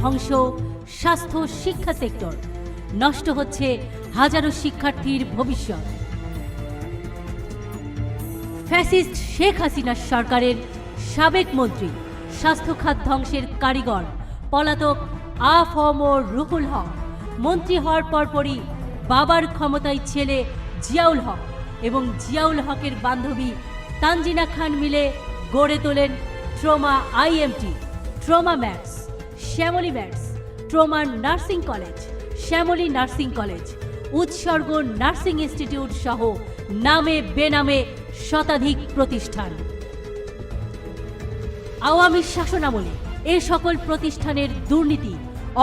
ধ্বংস স্বাস্থ্য শিক্ষা সেক্টর, নষ্ট হচ্ছে হাজারো শিক্ষার্থীর ভবিষ্যৎ। ফ্যাসিস্ট শেখ হাসিনা সরকারের সাবেক মন্ত্রী, স্বাস্থ্য খাত ধ্বংসের কারিগর পলাতক আ.ফ.ম. রুহুল হক মন্ত্রী হওয়ার পরপরই বাবার ক্ষমতায় ছেলে জিয়াউল হক এবং জিয়াউল হকের বান্ধবী তানজিনা খান মিলে গড়ে তোলেন trauma IMT, trauma mats, Shyamoli mats, trauma nursing college, Shyamoli nursing college, Utsarga nursing institute সহ নামে বেনামে শতাধিক প্রতিষ্ঠান। আওয়ামী শাসনামলে এ সকল প্রতিষ্ঠানের দুর্নীতি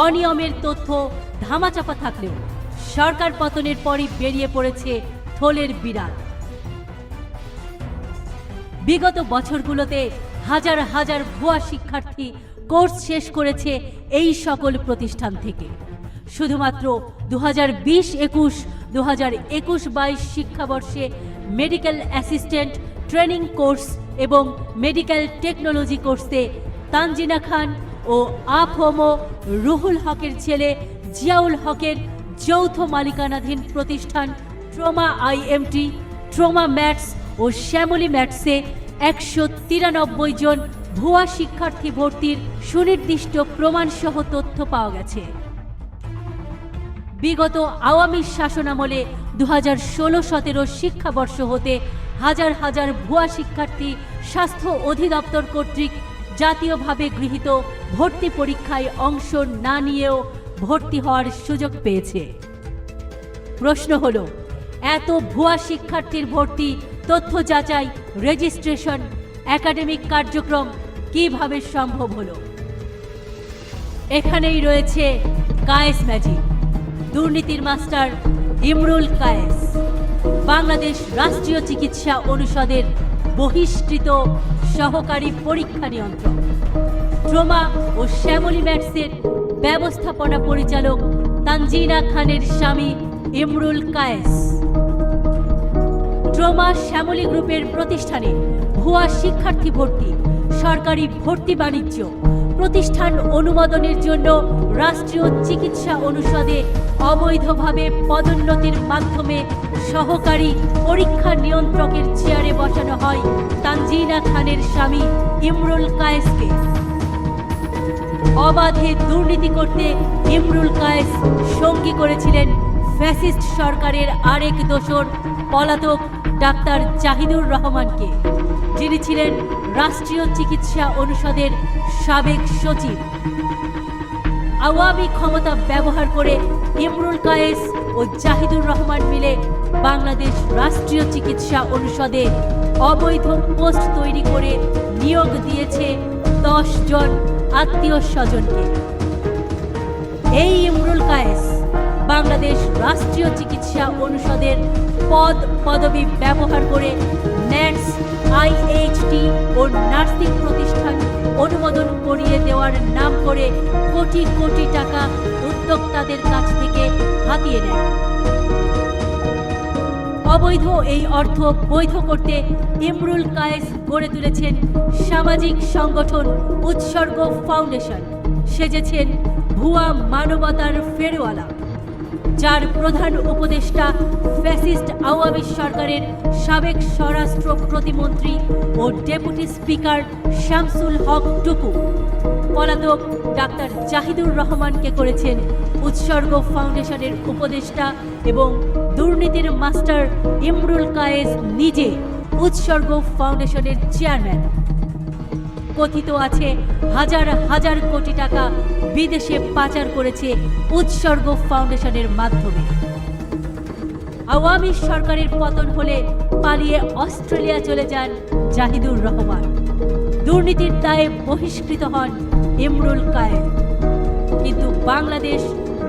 অনিয়মের তথ্য ধামাচাপা থাকলেও সরকার পতনের পরই বেরিয়ে পড়েছে থলের বিড়াল। বিগত বছরগুলোতে হাজার হাজার ভুয়া শিক্ষার্থী কোর্স শেষ করেছে এই সকল প্রতিষ্ঠান থেকে। শুধুমাত্র 2020-21, 2021-22 শিক্ষাবর্ষে মেডিকেল অ্যাসিস্ট্যান্ট ট্রেনিং কোর্স এবং মেডিকেল টেকনোলজি কোর্সে তানজিনা খান ও আ.ফ.ম. রুহুল হকের ছেলে জিয়াউল হকের যৌথ মালিকানাধীন প্রতিষ্ঠান ট্রমা আইএমটি, ট্রমা ম্যাটস ও শ্যামলী ম্যাটসে 193 জন ভুয়া শিক্ষার্থী ভর্তির সুনির্দিষ্ট প্রমাণসহ তথ্য পাওয়া গেছে। বিগত আওয়ামী শাসনামলে 2016-17 শিক্ষাবর্ষ হতে হাজার হাজার ভুয়া শিক্ষার্থী স্বাস্থ্য অধিদপ্তর কর্তৃক জাতীয়ভাবে গৃহীত ভর্তি পরীক্ষায় অংশ না নিয়েও ভর্তি হওয়ার সুযোগ পেয়েছে। প্রশ্ন হলো, এত ভুয়া শিক্ষার্থীর ভর্তি, তথ্য যাচাই, রেজিস্ট্রেশন, একাডেমিক কার্যক্রম কিভাবে সম্ভব হলো? এখানেই রয়েছে কায়েস ম্যাজিক। দুর্নীতির মাস্টার ইমরুল কায়েস বাংলাদেশ রাষ্ট্রীয় চিকিৎসা অনুষদের বহিষ্কৃত সহকারী পরীক্ষা নিয়ন্ত্রক, ট্রমা ও শ্যামলী ম্যাটসের ব্যবস্থাপনা পরিচালক তানজিনা খানের স্বামী ইমরুল কায়েস। ট্রমা শ্যামলী গ্রুপের প্রতিষ্ঠানে ভুয়া শিক্ষার্থী ভর্তি, সরকারি ভর্তি বাণিজ্য, প্রতিষ্ঠান অনুমোদনের জন্য রাষ্ট্রীয় চিকিৎসা অনুষদে অবৈধভাবে পদোন্নতির মাধ্যমে সহকারী পরীক্ষা নিয়ন্ত্রকের চেয়ারে বসানো হয় তানজিনা খানের স্বামী ইমরুল কায়েসকে। অবাধে দুর্নীতি করতে ইমরুল কায়েস সঙ্গী করেছিলেন ফ্যাসিস্ট সরকারের আরেক দোসর পলাতক ডাক্তার জাহিদুর রহমানকে, যিনি ছিলেন রাষ্ট্রীয় চিকিৎসা অনুষদের সাবেক সচিব। আওয়ামী ক্ষমতা ব্যবহার করে ইমরুল কায়েস ও জাহিদুর রহমান মিলে বাংলাদেশ রাষ্ট্রীয় চিকিৎসা অনুষদে অবৈধ পোস্ট তৈরি করে নিয়োগ দিয়েছে 10 জন আত্মীয় স্বজনকে। এই ইমরুল কায়েস বাংলাদেশ রাষ্ট্রীয় চিকিৎসা অনুষদের পদবি ব্যবহার করে ম্যাটস, আইএইচটি ও নার্সিং প্রতিষ্ঠান অনুমোদন করিয়ে দেওয়ার নাম করে কোটি কোটি টাকা উদ্যোক্তাদের কাছ থেকে হাতিয়ে নেয়। অবৈধ এই অর্থ বৈধ করতে ইমরুল কায়েস গড়ে তুলেছেন সামাজিক সংগঠন উৎসর্গ ফাউন্ডেশন, সেজেছেন ভুয়া মানবতার ফেরিওয়ালা, যার প্রধান উপদেষ্টা ফ্যাসিস্ট আওয়ামী সরকারের সাবেক স্বরাষ্ট্র প্রতিমন্ত্রী ও ডেপুটি স্পিকার শামসুল হক টুকু। পলাতক ডাক্তার জাহিদুর রহমানকে করেছেন উৎসর্গ ফাউন্ডেশনের উপদেষ্টা এবং দুর্নীতির মাস্টার ইমরুল কায়েস নিজে উৎসর্গ ফাউন্ডেশনের চেয়ারম্যান। কথিত আছে হাজার হাজার কোটি টাকা বিদেশে পাচার করেছে উৎসর্গ ফাউন্ডেশনের মাধ্যমে। আওয়ামী সরকারের পতন হলে পালিয়ে অস্ট্রেলিয়া চলে যান জাহিদুর রহমান। দুর্নীতির দায়ে বহিষ্কৃত হন ইমরুল কায়েস, কিন্তু বাংলাদেশ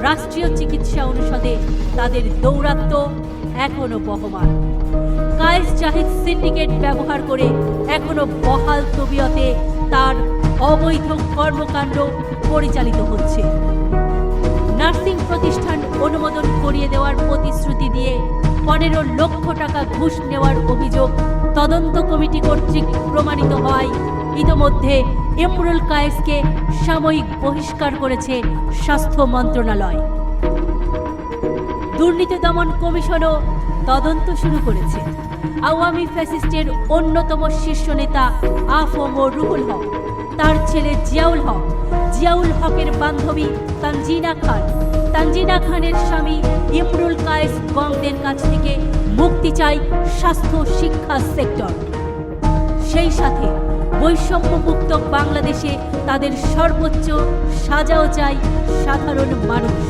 রাষ্ট্রীয় চিকিৎসা অনুষদে তাদের দৌরাত্ম্য এখনো বহমান। কায়েস জাহিদ সিন্ডিকেট ব্যবহার করে এখনো বহাল তবিয়তে তার অবৈধ কর্মকাণ্ড পরিচালিত হচ্ছে। নার্সিং প্রতিষ্ঠান অনুমোদন করিয়ে দেওয়ার প্রতিশ্রুতি দিয়ে 15 লক্ষ টাকা ঘুষ নেওয়ার অভিযোগ তদন্ত কমিটি কর্তৃক প্রমাণিত হওয়ায় ইতোমধ্যে ইমরুল কায়েসকে সাময়িক বহিষ্কার করেছে স্বাস্থ্য মন্ত্রণালয়। দুর্নীতি দমন কমিশনও তদন্ত শুরু করেছে। আওয়ামী ফ্যাসিস্টের অন্যতম শীর্ষ নেতা আফম ও রুহুল হক, তার ছেলে জিয়াউল হকের বান্ধবী তানজিনা খানের স্বামী ইমরুল কায়েস গংদের কাছ থেকে মুক্তি চায় স্বাস্থ্য শিক্ষা সেক্টর। সেই সাথে বৈষম্যমুক্ত বাংলাদেশে তাদের সর্বোচ্চ সাজাও চায় সাধারণ মানুষ।